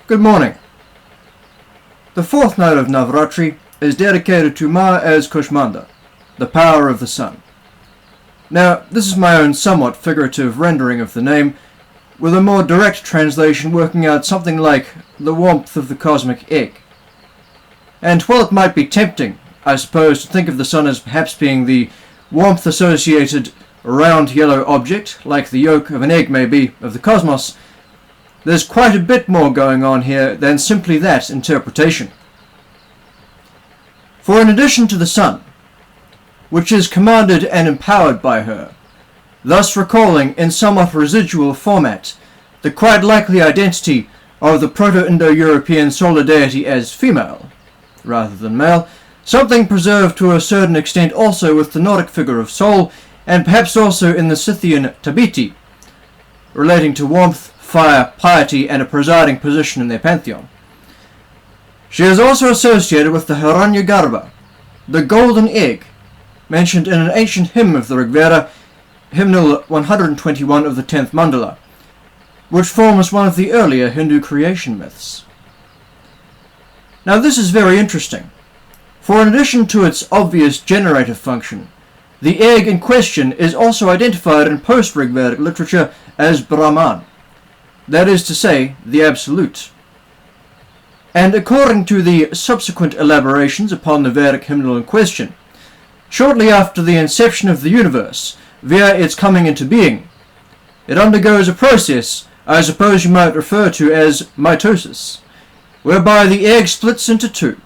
Good morning. The fourth night of NavRatri is dedicated to Ma as Kushmanda, the power of the sun. Now, this is my own somewhat figurative rendering of the name, with a more direct translation working out something like the warmth of the cosmic egg. And while it might be tempting, I suppose, to think of the sun as perhaps being the warmth-associated round yellow object, like the yolk of an egg may be of the cosmos, there's quite a bit more going on here than simply that interpretation. For in addition to the sun, which is commanded and empowered by her, thus recalling in somewhat residual format the quite likely identity of the Proto-Indo-European solar deity as female, rather than male, something preserved to a certain extent also with the Nordic figure of Sol, and perhaps also in the Scythian Tabiti, relating to warmth, fire, piety, and a presiding position in their pantheon. She is also associated with the Hiranyagarbha, the golden egg, mentioned in an ancient hymn of the Rigveda, hymnal 121 of the 10th mandala, which forms one of the earlier Hindu creation myths. Now this is very interesting, for in addition to its obvious generative function, the egg in question is also identified in post-Rigvedic literature as Brahman, that is to say, the Absolute. And according to the subsequent elaborations upon the Vedic hymnal in question, shortly after the inception of the universe, via its coming into being, it undergoes a process I suppose you might refer to as mitosis, whereby the egg splits into two,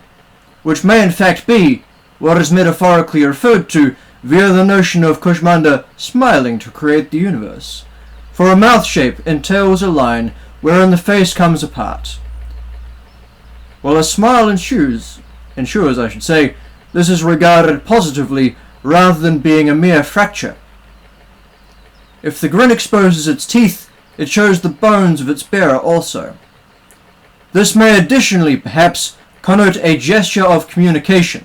which may in fact be what is metaphorically referred to via the notion of Kushmanda smiling to create the universe, for a mouth shape entails a line wherein the face comes apart. While a smile ensures, this is regarded positively rather than being a mere fracture. If the grin exposes its teeth, it shows the bones of its bearer also. This may additionally perhaps connote a gesture of communication,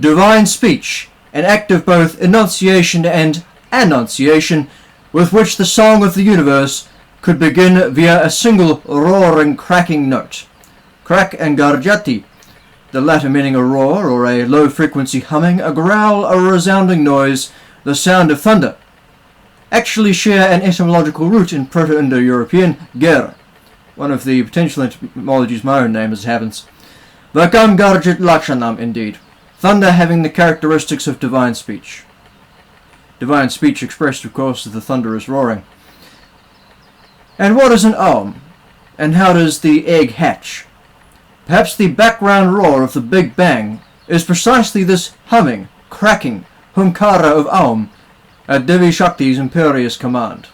divine speech, an act of both enunciation and annunciation, with which the song of the universe could begin via a single roaring, cracking note. Crack and garjati, the latter meaning a roar or a low-frequency humming, a growl, a resounding noise, the sound of thunder, actually share an etymological root in Proto-Indo-European ger, one of the potential etymologies my own name as it happens. Vakam garjit lakshanam indeed, thunder having the characteristics of divine speech. Divine speech expressed, of course, as the thunderous roaring. And what is an Aum? And how does the egg hatch? Perhaps the background roar of the Big Bang is precisely this humming, cracking, humkara of Aum at Devi Shakti's imperious command.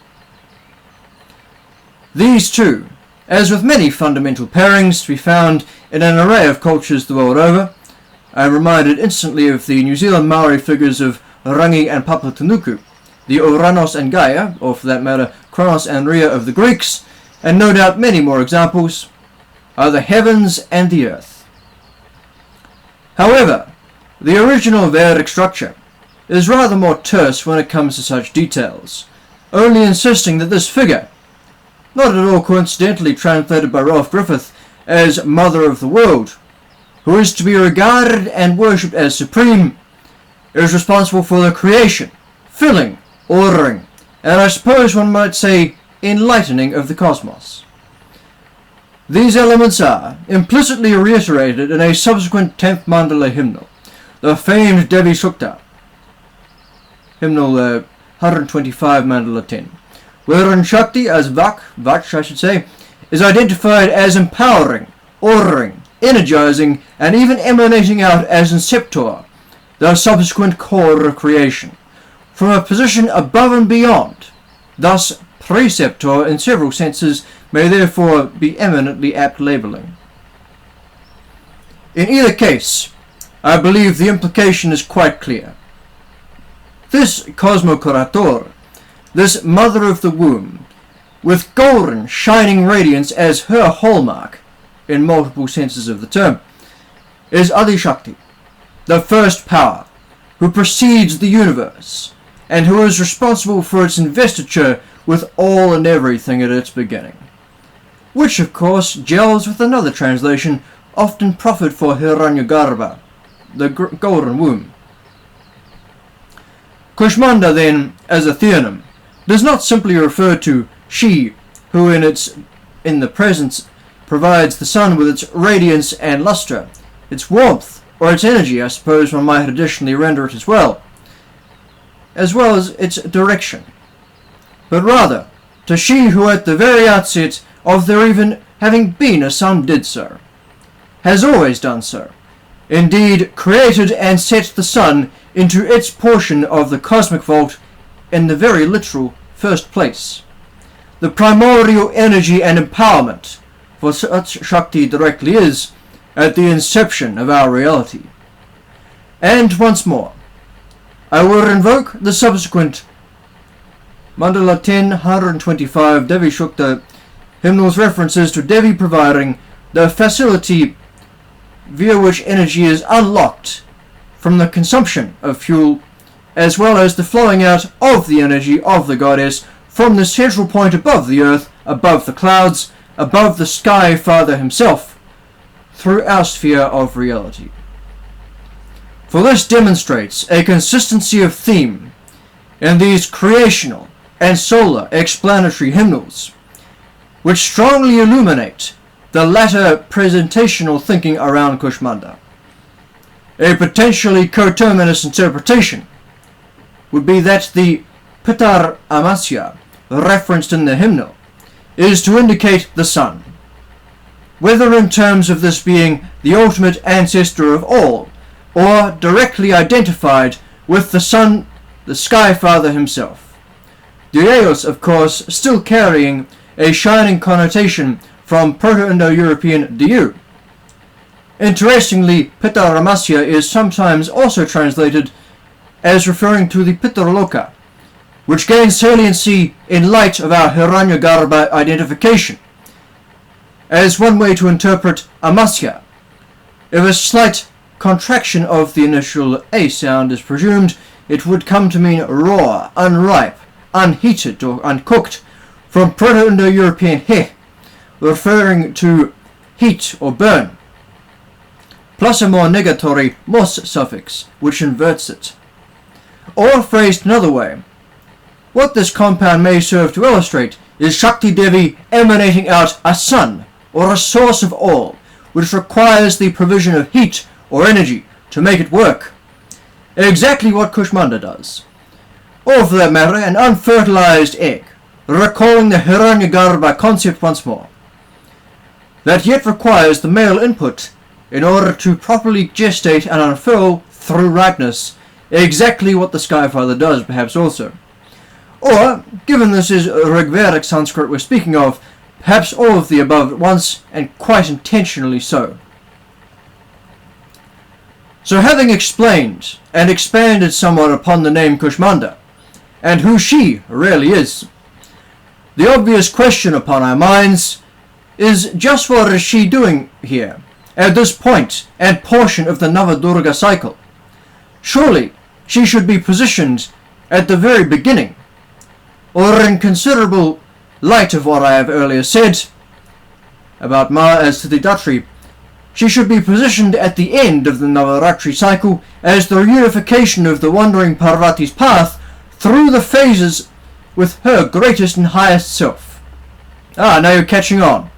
These two, as with many fundamental pairings to be found in an array of cultures the world over, I am reminded instantly of the New Zealand Maori figures of Rangi and Papatanuku, the Oranos and Gaia, or for that matter, Kronos and Rhea of the Greeks, and no doubt many more examples, are the heavens and the earth. However, the original Vedic structure is rather more terse when it comes to such details, only insisting that this figure, not at all coincidentally translated by Ralph Griffith as Mother of the World, who is to be regarded and worshipped as supreme, is responsible for the creation, filling, ordering, and I suppose one might say enlightening of the cosmos. These elements are implicitly reiterated in a subsequent 10th mandala hymnal, the famed Devi Sukta, hymnal 125 mandala 10, wherein Shakti as Vach, is identified as empowering, ordering, energizing, and even emanating out as Inceptor, the subsequent core of creation, from a position above and beyond. Thus, preceptor in several senses may therefore be eminently apt labeling. In either case, I believe the implication is quite clear. This Cosmocurator, this mother of the womb, with golden shining radiance as her hallmark, in multiple senses of the term, is Adi-Shakti, the first power, who precedes the universe, and who is responsible for its investiture with all and everything at its beginning. which of course gels with another translation often proffered for Hiranyagarbha, the golden womb. Kushmanda then, as a theonym, does not simply refer to she who in the presence provides the sun with its radiance and lustre, its warmth, or its energy, I suppose one might additionally render it as well as its direction, but rather to she who at the very outset of there even having been a sun did so, has always done so, indeed created and set the sun into its portion of the cosmic vault in the very literal first place, the primordial energy and empowerment, for such Shakti directly is, at the inception of our reality. And once more, I will invoke the subsequent Mandala 10, 125 Devi Shukta hymnals references to Devi providing the facility via which energy is unlocked from the consumption of fuel, as well as the flowing out of the energy of the goddess from the central point above the earth, above the clouds, above the Sky Father himself, through our sphere of reality. For this demonstrates a consistency of theme in these creational and solar explanatory hymnals, which strongly illuminate the latter presentational thinking around Kushmanda. A potentially coterminous interpretation would be that the Pitar Amasya referenced in the hymnal is to indicate the sun, whether in terms of this being the ultimate ancestor of all, or directly identified with the sun, the Sky Father himself. The Eos, of course, still carrying a shining connotation from Proto-Indo-European Diu. Interestingly, Pitaramasya is sometimes also translated as referring to the Pitarloka, which gains saliency in light of our Hiranyagarbha identification, as one way to interpret Amasya. If a slight contraction of the initial A sound is presumed, it would come to mean raw, unripe, unheated, or uncooked, from Proto-Indo-European he, referring to heat or burn, plus a more negatory mos suffix, which inverts it. Or phrased another way, what this compound may serve to illustrate is Shakti Devi emanating out a sun, or a source of all, which requires the provision of heat or energy to make it work. Exactly what Kushmanda does. Or for that matter, an unfertilized egg, recalling the Hiranyagarbha concept once more, that yet requires the male input in order to properly gestate and unfurl through ripeness, exactly what the Sky Father does perhaps also. Or, given this is Rigvedic Sanskrit we're speaking of, perhaps all of the above at once, and quite intentionally so. So having explained and expanded somewhat upon the name Kushmanda, and who she really is, the obvious question upon our minds is just what is she doing here, at this point and portion of the Nava-Durga cycle? Surely she should be positioned at the very beginning, or in considerable light of what I have earlier said about Ma as to the Datri, she should be positioned at the end of the NavRatri cycle as the reunification of the wandering Parvati's path through the phases with her greatest and highest self. Ah, now you're catching on.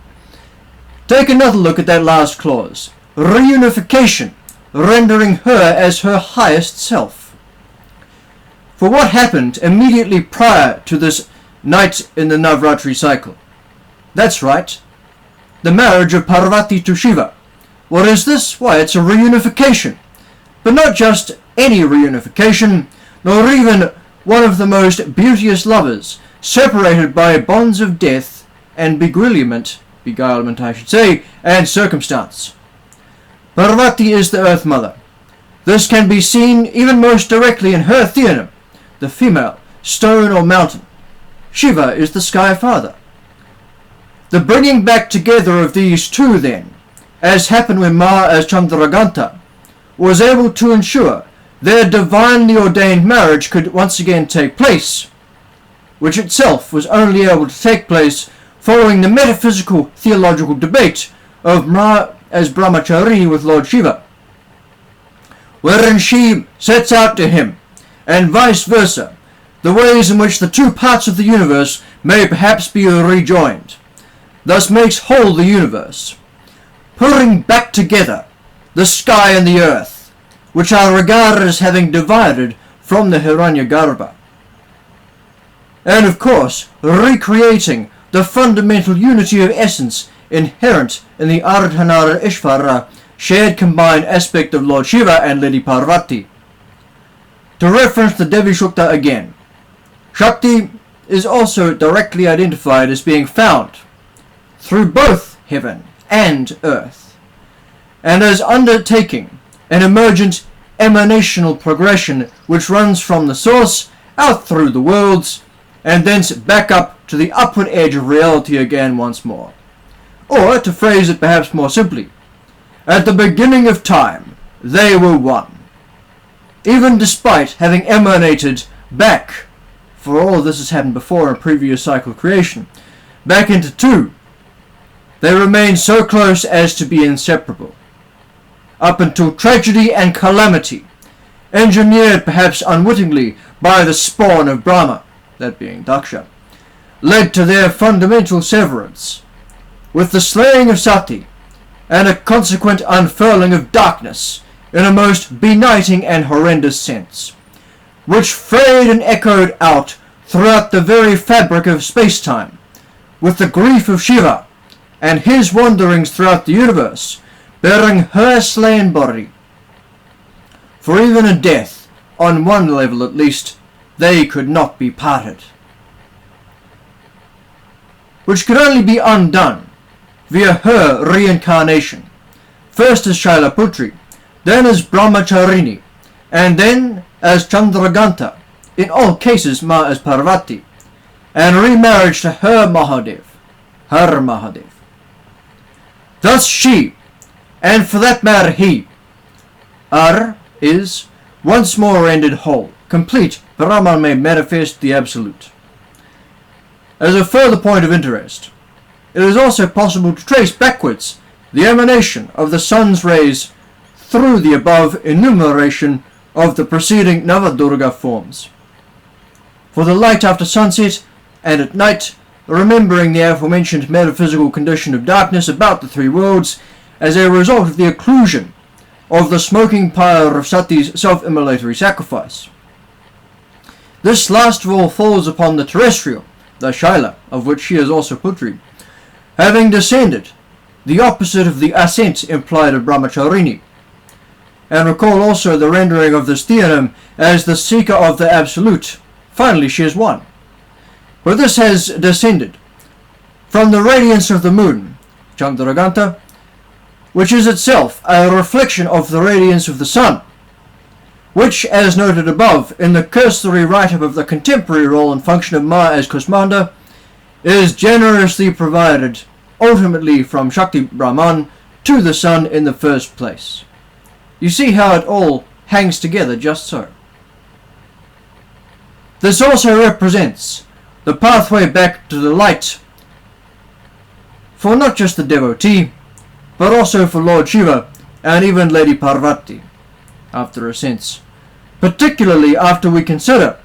Take another look at that last clause. Reunification, rendering her as her highest self. For what happened immediately prior to this night in the NavRatri cycle? That's right, the marriage of Parvati to Shiva. What is this? Why, it's a reunification. But not just any reunification, nor even one of the most beauteous lovers, separated by bonds of death and beguilement I should say, and circumstance. Parvati is the Earth Mother. This can be seen even most directly in her theonym, the female, stone or mountain. Shiva is the Sky Father. The bringing back together of these two then, as happened when Ma as Chandraganta, was able to ensure their divinely ordained marriage could once again take place, which itself was only able to take place following the metaphysical theological debate of Ma as Brahmacharini with Lord Shiva, wherein she sets out to him, and vice versa, the ways in which the two parts of the universe may perhaps be rejoined, thus makes whole the universe, putting back together the sky and the earth, which are regarded as having divided from the Hiranyagarbha, and of course recreating the fundamental unity of essence inherent in the Ardhanara Ishvara shared combined aspect of Lord Shiva and Lady Parvati. To reference the Devi Shukta again, Shakti is also directly identified as being found through both heaven and earth, and as undertaking an emergent emanational progression which runs from the source out through the worlds, and thence back up to the upward edge of reality again once more. Or, to phrase it perhaps more simply, at the beginning of time, they were one. Even despite having emanated back, for all of this has happened before in previous cycle creation, back into two, they remain so close as to be inseparable, up until tragedy and calamity, engineered perhaps unwittingly by the spawn of Brahma, that being Daksha, led to their fundamental severance, with the slaying of Sati, and a consequent unfurling of darkness in a most benighting and horrendous sense, which frayed and echoed out throughout the very fabric of space-time, with the grief of Shiva, and his wanderings throughout the universe, bearing her slain body. For even in death, on one level at least, they could not be parted, which could only be undone via her reincarnation, first as Shailaputri, then as Brahmacharini, and then as Chandraganta, in all cases Ma as Parvati, and remarriage to her Mahadev. Thus she, and for that matter he, is once more rendered whole, complete. Brahman may manifest the Absolute. As a further point of interest, it is also possible to trace backwards the emanation of the sun's rays through the above enumeration of the preceding Navadurga forms. For the light after sunset and at night, remembering the aforementioned metaphysical condition of darkness about the three worlds as a result of the occlusion of the smoking pyre of Sati's self-immolatory sacrifice. This last of all falls upon the terrestrial, the Shaila, of which she is also Putri, having descended, the opposite of the ascent implied of Brahmacharini. And recall also the rendering of this theonym as the seeker of the Absolute. Finally she is one. But this has descended from the radiance of the moon, Chandraganta, which is itself a reflection of the radiance of the sun, which, as noted above in the cursory write-up of the contemporary role and function of Ma as Kushmanda, is generously provided ultimately from Shakti Brahman to the sun in the first place. You see how it all hangs together just so. This also represents the pathway back to the light for not just the devotee, but also for Lord Shiva and even Lady Parvati, after a sense, particularly after we consider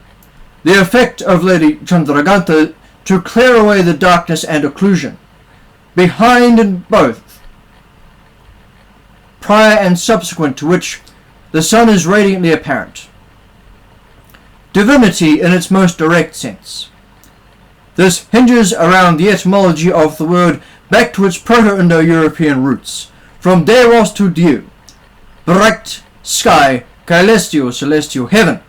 the effect of Lady Chandraganta to clear away the darkness and occlusion, behind and both, prior and subsequent to which the sun is radiantly apparent. Divinity in its most direct sense. This hinges around the etymology of the word back to its Proto-Indo-European roots, from Deros to Dieu, bright sky, celestial heaven,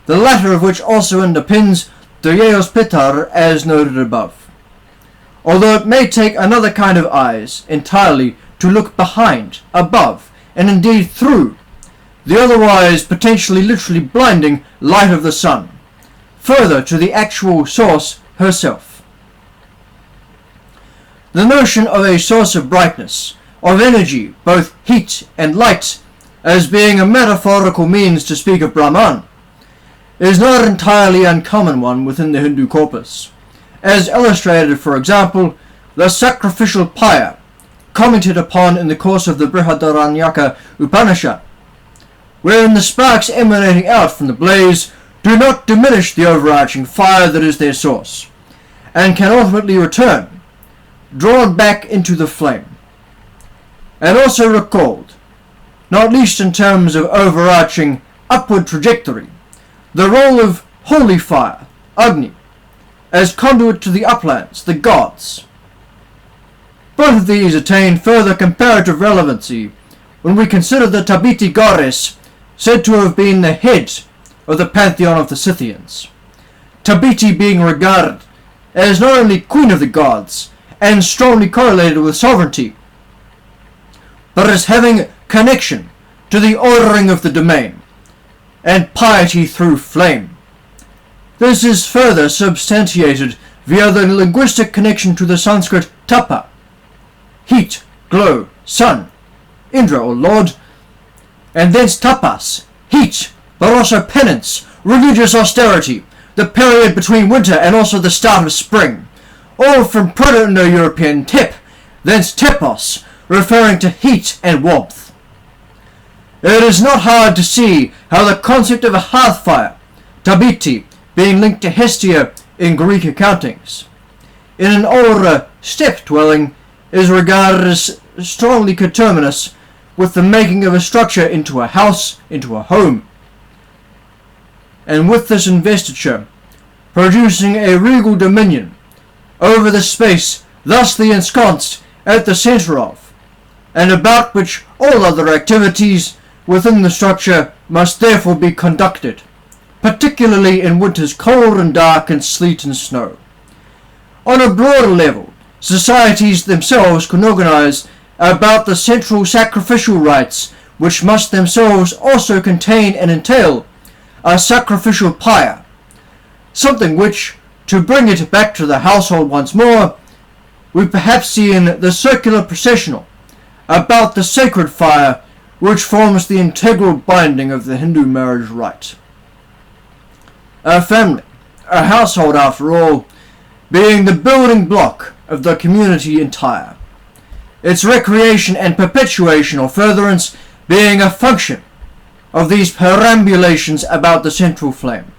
the latter of which also underpins Deus Pitar as noted above. Although it may take another kind of eyes entirely to look behind, above, and indeed through the otherwise potentially literally blinding light of the sun, further to the actual source herself. The notion of a source of brightness, of energy, both heat and light, as being a metaphorical means to speak of Brahman, is not an entirely uncommon one within the Hindu corpus, as illustrated, for example, the sacrificial pyre, commented upon in the course of the Brihadaranyaka Upanishad, wherein the sparks emanating out from the blaze do not diminish the overarching fire that is their source, and can ultimately return, drawn back into the flame. And also recalled, not least in terms of overarching upward trajectory, the role of holy fire, Agni, as conduit to the uplands, the gods. Both of these attain further comparative relevancy when we consider the Tabiti goddess said to have been the head of the pantheon of the Scythians, Tabiti being regarded as not only queen of the gods and strongly correlated with sovereignty, but as having connection to the ordering of the domain and piety through flame. This is further substantiated via the linguistic connection to the Sanskrit tapa, heat, glow, sun, Indra or Lord, and thence tapas, heat, but also penance, religious austerity, the period between winter and also the start of spring, all from Proto-Indo-European tep, thence tepos, referring to heat and warmth. It is not hard to see how the concept of a hearth-fire, Tabiti, being linked to Hestia in Greek accountings, in an older steppe dwelling, is regarded as strongly coterminous with the making of a structure into a house, into a home, and with this investiture producing a regal dominion over the space thusly ensconced at the centre of, and about which all other activities within the structure must therefore be conducted, particularly in winters cold and dark and sleet and snow. On a broader level, societies themselves can organize about the central sacrificial rites, which must themselves also contain and entail a sacrificial pyre, something which, to bring it back to the household once more, we perhaps see in the circular processional about the sacred fire which forms the integral binding of the Hindu marriage rite. A family, a household after all, being the building block of the community entire, its recreation and perpetuation or furtherance being a function of these perambulations about the central flame.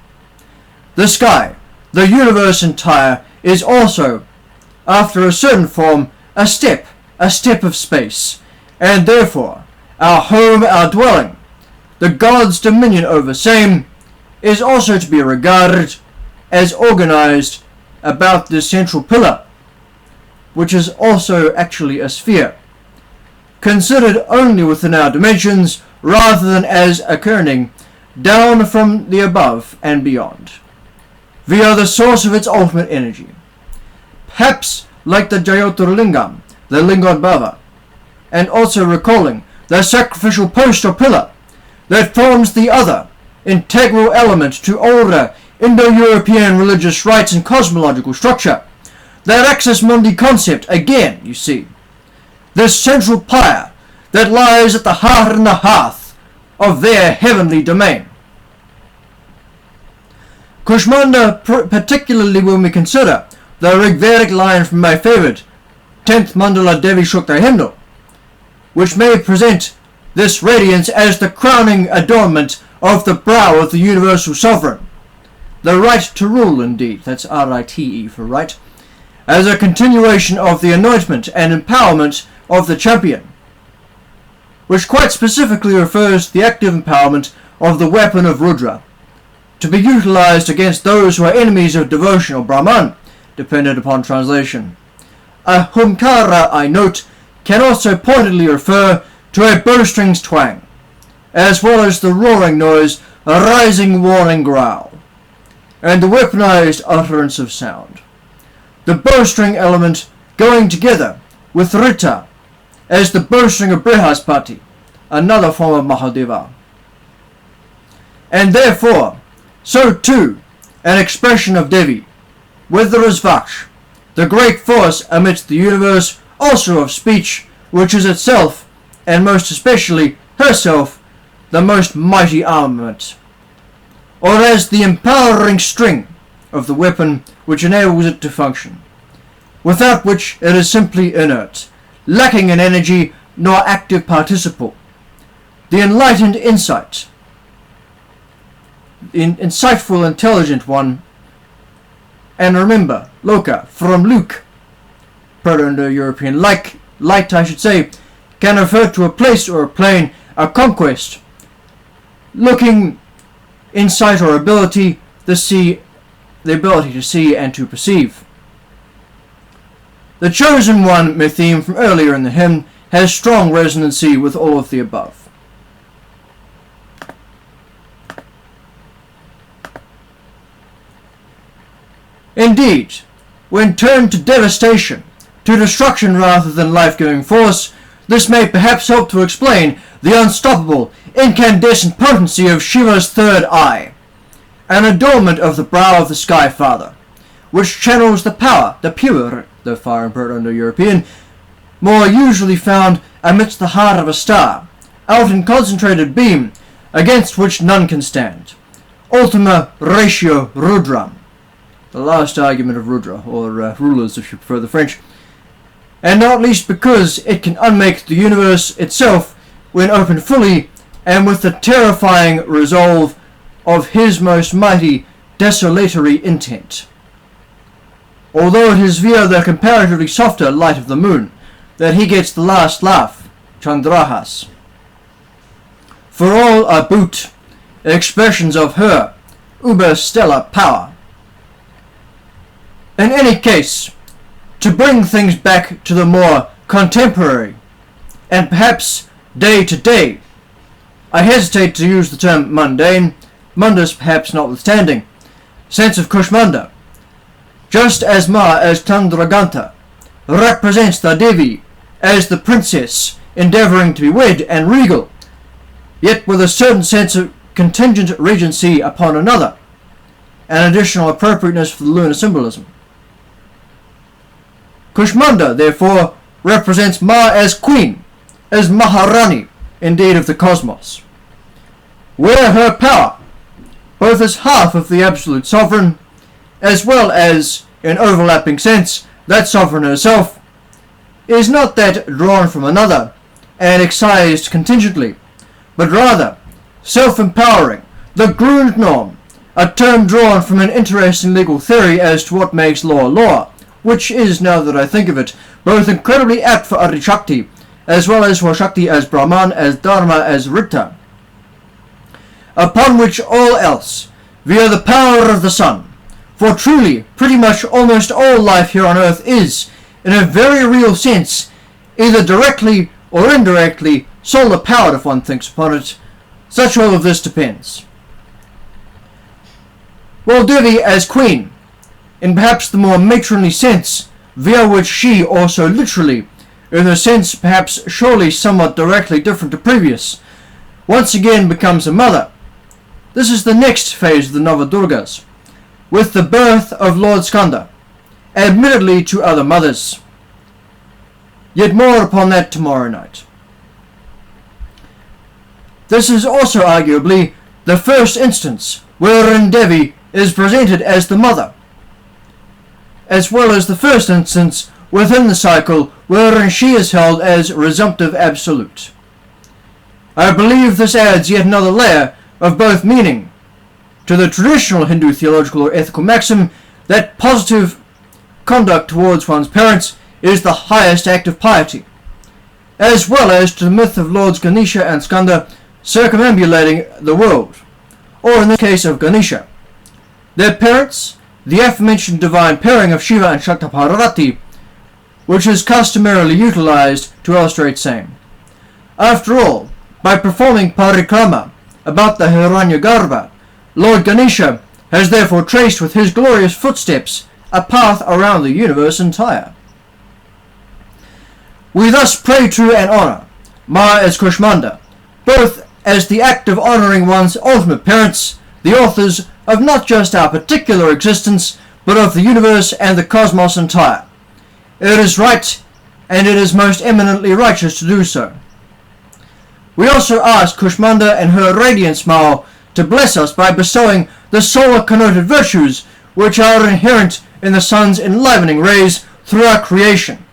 The sky, the universe entire, is also, after a certain form, a step of space, and therefore our home, our dwelling, the god's dominion over same, is also to be regarded as organized about this central pillar, which is also actually a sphere, considered only within our dimensions rather than as occurring down from the above and beyond, via the source of its ultimate energy, perhaps like the Jyotirlingam, the Lingodbhava, and also recalling the sacrificial post or pillar that forms the other integral element to older Indo-European religious rites and cosmological structure. That axis mundi concept, again, you see, this central pyre that lies at the heart and the hearth of their heavenly domain. Kushmanda, particularly when we consider the Rigvedic line from my favorite 10th Mandala Devi Shukta hymnal, which may present this radiance as the crowning adornment of the brow of the universal sovereign, the right to rule indeed, that's R-I-T-E for right, as a continuation of the anointment and empowerment of the champion, which quite specifically refers to the active empowerment of the weapon of Rudra, to be utilized against those who are enemies of devotion or Brahman, dependent upon translation. A hunkara, I note, can also pointedly refer to a bowstring's twang, as well as the roaring noise, a rising warning growl, and the weaponized utterance of sound. The bowstring element going together with Rita as the bowstring of Brihaspati, another form of Mahadeva. And therefore, so too, an expression of Devi, whether as Vaksh, the great force amidst the universe, also of speech, which is itself, and most especially herself, the most mighty armament, or as the empowering string of the weapon which enables it to function, without which it is simply inert, lacking in energy nor active participle. The enlightened insight, the insightful, intelligent one, and remember, Loka, from Luke, Proto-Indo-European, light I should say, can refer to a place or a plane, a conquest, looking, insight or ability, the ability to see and to perceive. The chosen one theme from earlier in the hymn has strong resonancy with all of the above. Indeed, when turned to devastation, to destruction rather than life-giving force, this may perhaps help to explain the unstoppable, incandescent potency of Shiva's third eye, an adornment of the brow of the Sky Father, which channels the power, the pure, the fire in Proto-Indo-European, more usually found amidst the heart of a star, out in concentrated beam, against which none can stand. Ultima ratio Rudram, the last argument of Rudra, or rulers if you prefer the French, and not least because it can unmake the universe itself when opened fully, and with the terrifying resolve of his most mighty desolatory intent. Although it is via the comparatively softer light of the moon that he gets the last laugh, Chandrahas. For all are boot, expressions of her uber-stellar power. In any case, to bring things back to the more contemporary, and perhaps day-to-day, I hesitate to use the term mundane, mundus perhaps notwithstanding, sense of Kushmanda, just as Ma as Chandraganta represents the Devi as the princess endeavouring to be wed and regal, yet with a certain sense of contingent regency upon another, an additional appropriateness for the lunar symbolism. Kushmanda, therefore, represents Ma as queen, as Maharani, indeed of the cosmos, where her power, both as half of the absolute sovereign, as well as, in overlapping sense, that sovereign herself, is not that drawn from another, and excised contingently, but rather self-empowering, the Grundnorm, a term drawn from an interesting legal theory as to what makes law, which is, now that I think of it, both incredibly apt for Adi-Shakti, as well as for Shakti as Brahman, as Dharma, as Rita, upon which all else, via the power of the sun, for truly, pretty much almost all life here on earth is, in a very real sense, either directly or indirectly, solar-powered if one thinks upon it. Such all of this depends. Well, Devi as queen, in perhaps the more matronly sense, via which she also literally, in a sense perhaps surely somewhat directly different to previous, once again becomes a mother. This is the next phase of the Navadurgas, with the birth of Lord Skanda, admittedly to other mothers. Yet more upon that tomorrow night. This is also arguably the first instance wherein Devi is presented as the mother, as well as the first instance within the cycle wherein she is held as resumptive absolute. I believe this adds yet another layer of both meaning to the traditional Hindu theological or ethical maxim that positive conduct towards one's parents is the highest act of piety, as well as to the myth of Lords Ganesha and Skanda circumambulating the world, or in the case of Ganesha, their parents, the aforementioned divine pairing of Shiva and Shakti-Parvati, which is customarily utilized to illustrate same. After all, by performing parikrama about the Hiranyagarbha, Lord Ganesha has therefore traced with his glorious footsteps a path around the universe entire. We thus pray to and honor Ma as Kushmanda, both as the act of honoring one's ultimate parents, the authors of not just our particular existence, but of the universe and the cosmos entire. It is right, and it is most eminently righteous to do so. We also ask Kushmanda and her radiant smile to bless us by bestowing the solar connoted virtues which are inherent in the sun's enlivening rays throughout creation.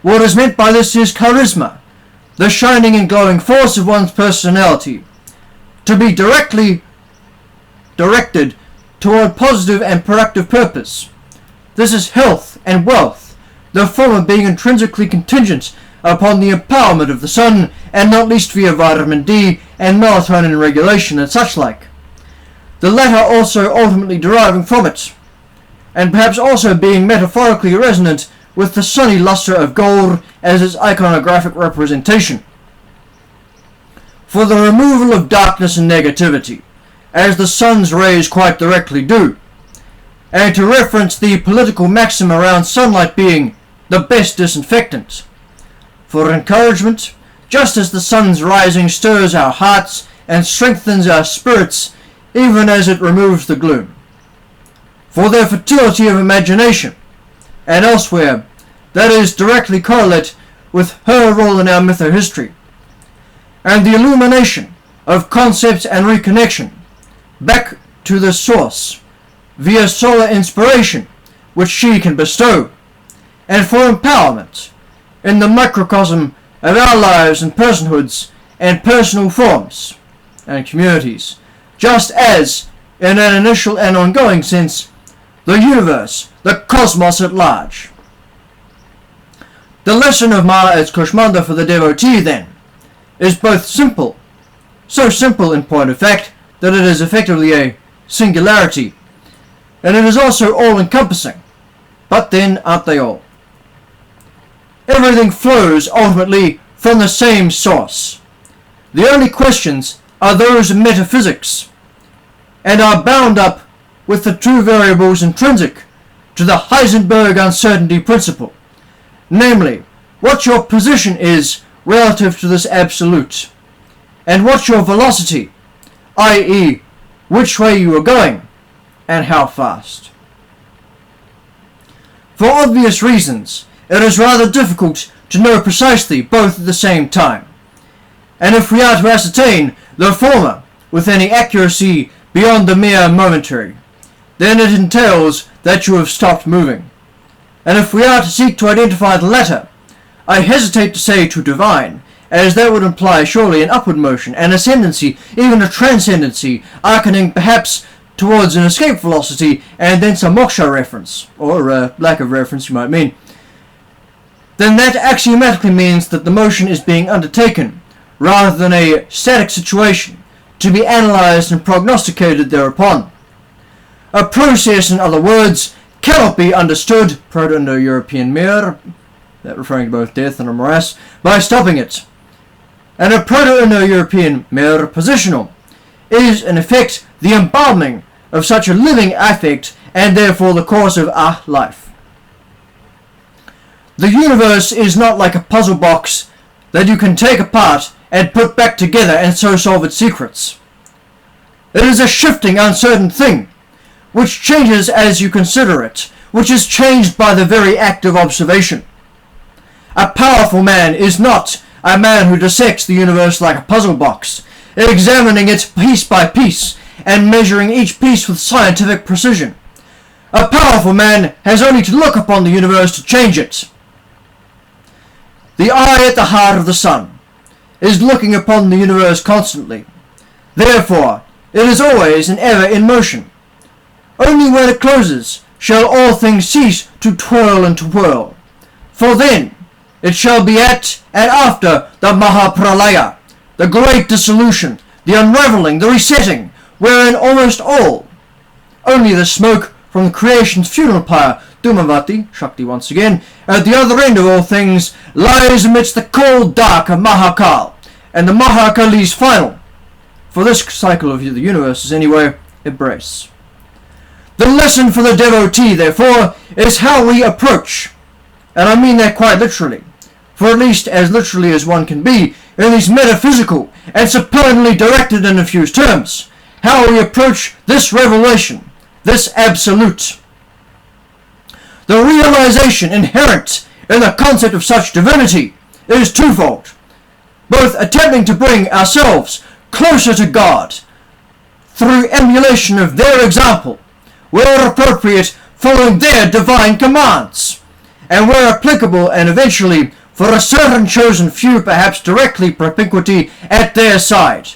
What is meant by this is charisma, the shining and glowing force of one's personality, to be directly directed toward positive and productive purpose. This is health and wealth, the former being intrinsically contingent upon the empowerment of the sun, and not least via vitamin D and melatonin regulation and such like. The latter also ultimately deriving from it, and perhaps also being metaphorically resonant with the sunny luster of gold as its iconographic representation. For the removal of darkness and negativity, as the sun's rays quite directly do, and to reference the political maxim around sunlight being the best disinfectant. For encouragement, just as the sun's rising stirs our hearts and strengthens our spirits, even as it removes the gloom. For their fertility of imagination, and elsewhere, that is directly correlate with her role in our mytho-history, and the illumination of concepts and reconnection back to the source via solar inspiration which she can bestow, and for empowerment in the microcosm of our lives and personhoods and personal forms and communities, just as, in an initial and ongoing sense, the universe, the cosmos at large. The lesson of Ma as Kushmanda for the devotee, then, is both simple, so simple in point of fact that it is effectively a singularity, and it is also all-encompassing. But then, aren't they all? Everything flows ultimately from the same source. The only questions are those of metaphysics, and are bound up with the two variables intrinsic to the Heisenberg uncertainty principle, namely, what your position is relative to this absolute, and what your velocity, i.e., which way you are going, and how fast. For obvious reasons, it is rather difficult to know precisely both at the same time, and if we are to ascertain the former with any accuracy beyond the mere momentary, then it entails that you have stopped moving. And if we are to seek to identify the latter, I hesitate to say to divine, as that would imply surely an upward motion, an ascendancy, even a transcendency, arcing perhaps towards an escape velocity, and then some moksha reference, or lack of reference you might mean, then that axiomatically means that the motion is being undertaken, rather than a static situation, to be analysed and prognosticated thereupon. A process, in other words, cannot be understood, Proto-Indo-European mir, that referring to both death and a morass, by stopping it. And a Proto-Indo-European mir positional is, in effect, the embalming of such a living affect, and therefore the course of life. The universe is not like a puzzle box that you can take apart and put back together and so solve its secrets. It is a shifting, uncertain thing, which changes as you consider it, which is changed by the very act of observation. A powerful man is not a man who dissects the universe like a puzzle box, examining it piece by piece, and measuring each piece with scientific precision. A powerful man has only to look upon the universe to change it. The eye at the heart of the sun is looking upon the universe constantly. Therefore, it is always and ever in motion. Only when it closes shall all things cease to twirl and to whirl. For then it shall be at and after the Mahapralaya, the great dissolution, the unravelling, the resetting, wherein almost all, only the smoke from creation's funeral pyre, Dhumavati, Shakti once again, at the other end of all things, lies amidst the cold dark of Mahakal, and the Mahakali's final, for this cycle of the universe is anyway, embrace. The lesson for the devotee, therefore, is how we approach, and I mean that quite literally, for at least as literally as one can be, in these metaphysical and supernally directed and infused terms, how we approach this revelation, this absolute. The realization inherent in the concept of such divinity is twofold, both attempting to bring ourselves closer to God through emulation of their example, where appropriate, following their divine commands, and where applicable, and eventually, for a certain chosen few, perhaps directly propinquity at their side.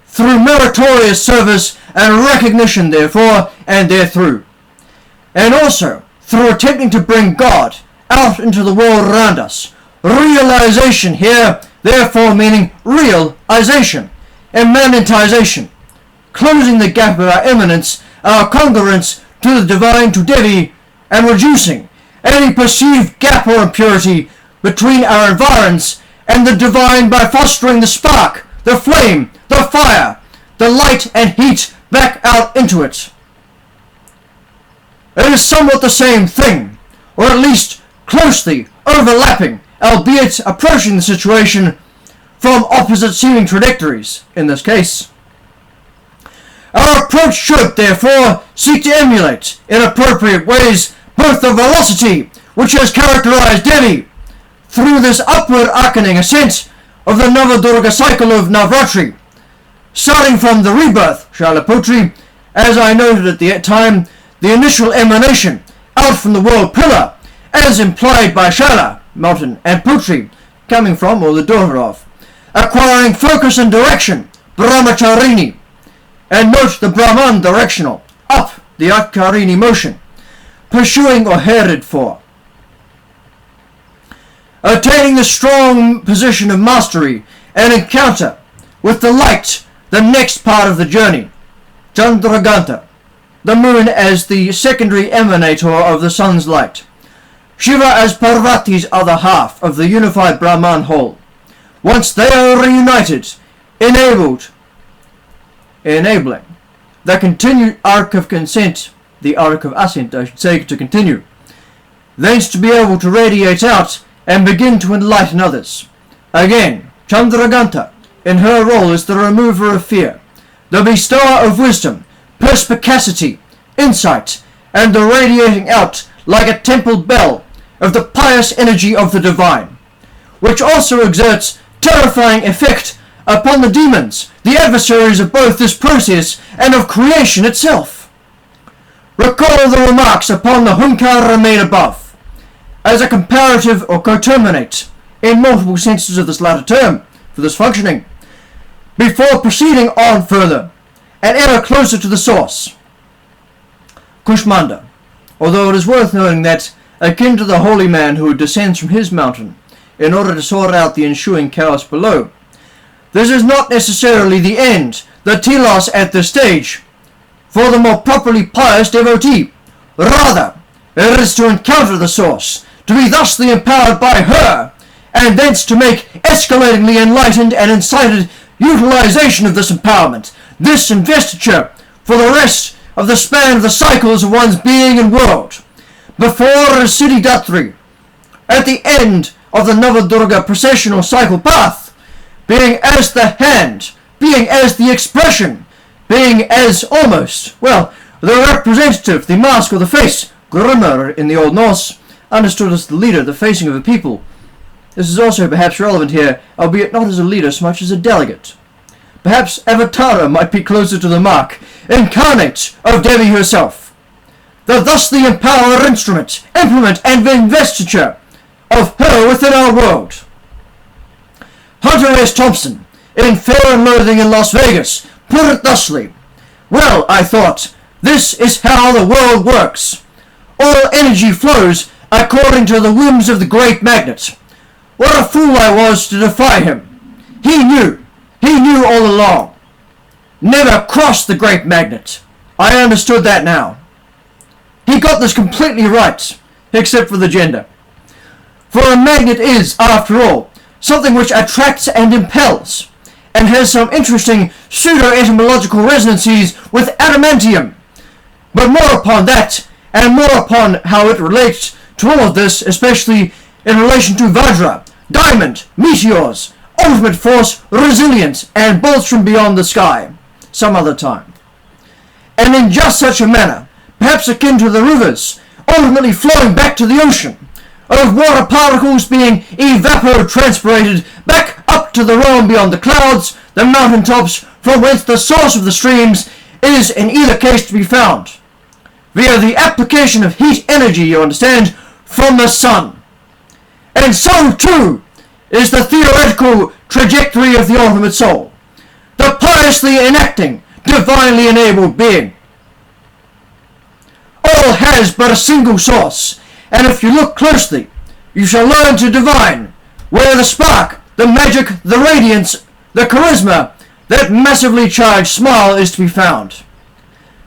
Through meritorious service and recognition, therefore, and therethrough. And also, through attempting to bring God out into the world around us. Realization here, therefore, meaning realization, immanentization, closing the gap of our immanence, our congruence to the divine, to Devi, and reducing any perceived gap or impurity between our environs and the divine by fostering the spark, the flame, the fire, the light and heat back out into it. It is somewhat the same thing, or at least closely overlapping, albeit approaching the situation from opposite seeming trajectories in this case. Our approach should, therefore, seek to emulate, in appropriate ways, both the velocity which has characterized Devi through this upward arcing ascent of the Navadurga cycle of NavRatri, starting from the rebirth, Shailaputri, as I noted at the time, the initial emanation out from the world pillar, as implied by Shaila, mountain, and Putri, coming from, or the daughter of, acquiring focus and direction, Brahmacharini, and note the Brahman directional, up the Archarini motion, pursuing or headed for. Attaining the strong position of mastery and encounter with the light, the next part of the journey, Chandraganta, the moon as the secondary emanator of the sun's light, Shiva as Parvati's other half of the unified Brahman whole. Once they are reunited, enabling the continued arc of consent, the arc of ascent, I should say, to continue, thence to be able to radiate out and begin to enlighten others. Again, Chandraganta, in her role as the remover of fear, the bestower of wisdom, perspicacity, insight, and the radiating out like a temple bell of the pious energy of the divine, which also exerts terrifying effect upon the demons, the adversaries of both this process and of creation itself. Recall the remarks upon the Hunkara made above, as a comparative or coterminate, in multiple senses of this latter term, for this functioning, before proceeding on further, and ever closer to the source. Kushmanda, although it is worth noting that, akin to the holy man who descends from his mountain in order to sort out the ensuing chaos below, this is not necessarily the end, the telos at this stage, for the more properly pious devotee. Rather, it is to encounter the source, to be thusly empowered by her, and thence to make escalatingly enlightened and incited utilization of this empowerment, this investiture, for the rest of the span of the cycles of one's being and world. Before Siddhi Datri, at the end of the Navadurga processional cycle path, being as the hand, being as the expression, being as almost, well, the representative, the mask or the face, Grunner in the Old Norse, understood as the leader, the facing of a people. This is also perhaps relevant here, albeit not as a leader so much as a delegate. Perhaps Avatara might be closer to the mark, incarnate of Devi herself, the thusly empowered instrument, implement, and investiture of her within our world. Hunter S. Thompson, in Fear and Loathing in Las Vegas, put it thusly: well, I thought, this is how the world works. All energy flows according to the whims of the great magnet. What a fool I was to defy him. He knew all along. Never crossed the great magnet. I understood that now. He got this completely right, except for the gender. For a magnet is, after all, something which attracts and impels, and has some interesting pseudo-etymological resonances with adamantium. But more upon that, and more upon how it relates to all of this, especially in relation to Vajra, diamond, meteors, ultimate force, resilience, and bolts from beyond the sky, some other time. And in just such a manner, perhaps akin to the rivers, ultimately flowing back to the ocean, of water particles being evapotranspirated back up to the realm beyond the clouds, the mountain tops, from whence the source of the streams is in either case to be found via the application of heat energy, you understand, from the sun. And so too is the theoretical trajectory of the ultimate soul, the piously enacting, divinely enabled being. All has but a single source, and if you look closely, you shall learn to divine where the spark, the magic, the radiance, the charisma, that massively charged smile is to be found.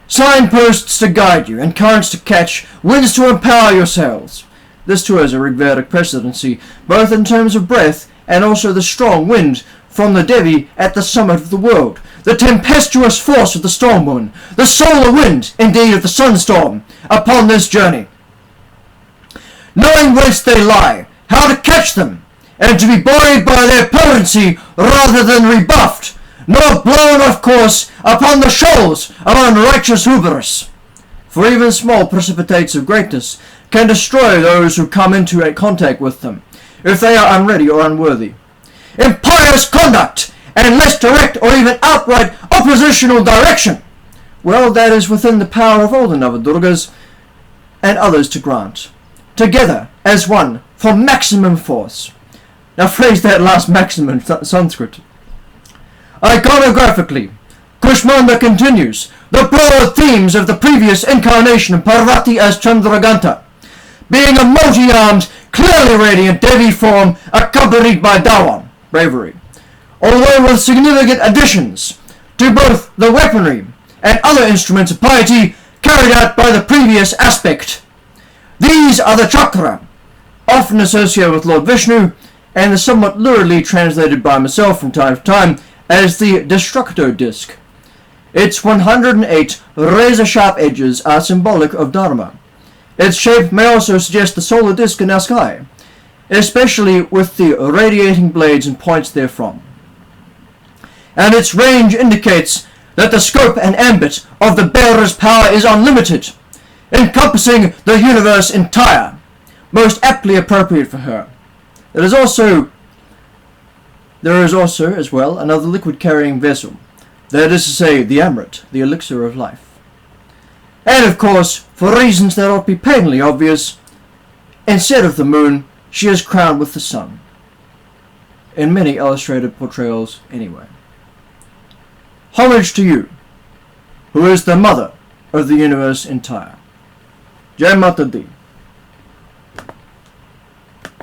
Signposts to guide you, and currents to catch, winds to empower your sails. This too has a Rigvedic precedency, both in terms of breath and also the strong wind from the Devi at the summit of the world, the tempestuous force of the storm woman, the solar wind, indeed, of the sunstorm, upon this journey. Knowing whence they lie, how to catch them, and to be buoyed by their potency rather than rebuffed, nor blown off course upon the shoals of unrighteous hubris. For even small precipitates of greatness can destroy those who come into a contact with them, if they are unready or unworthy. Impious conduct, and less direct or even outright oppositional direction, well, that is within the power of all the Navadurgas and others to grant, together as one for maximum force. Now phrase that last maximum in Sanskrit. Iconographically, Kushmanda continues the broad themes of the previous incarnation of Parvati as Chandraganta, being a multi-armed, clearly radiant Devi form accompanied by Dawan, bravery, although with significant additions to both the weaponry and other instruments of piety carried out by the previous aspect. These are the chakra, often associated with Lord Vishnu, and is somewhat luridly translated by myself from time to time as the Destructo disc. Its 108 razor-sharp edges are symbolic of Dharma. Its shape may also suggest the solar disc in our sky, especially with the radiating blades and points therefrom. And its range indicates that the scope and ambit of the bearer's power is unlimited, encompassing the universe entire, most aptly appropriate for her. There is also as well another liquid-carrying vessel, that is to say, the Amrit, the elixir of life. And of course, for reasons that ought to be painfully obvious, instead of the moon, she is crowned with the sun. In many illustrated portrayals anyway. Homage to you, who is the mother of the universe entire. Jai Mata Di.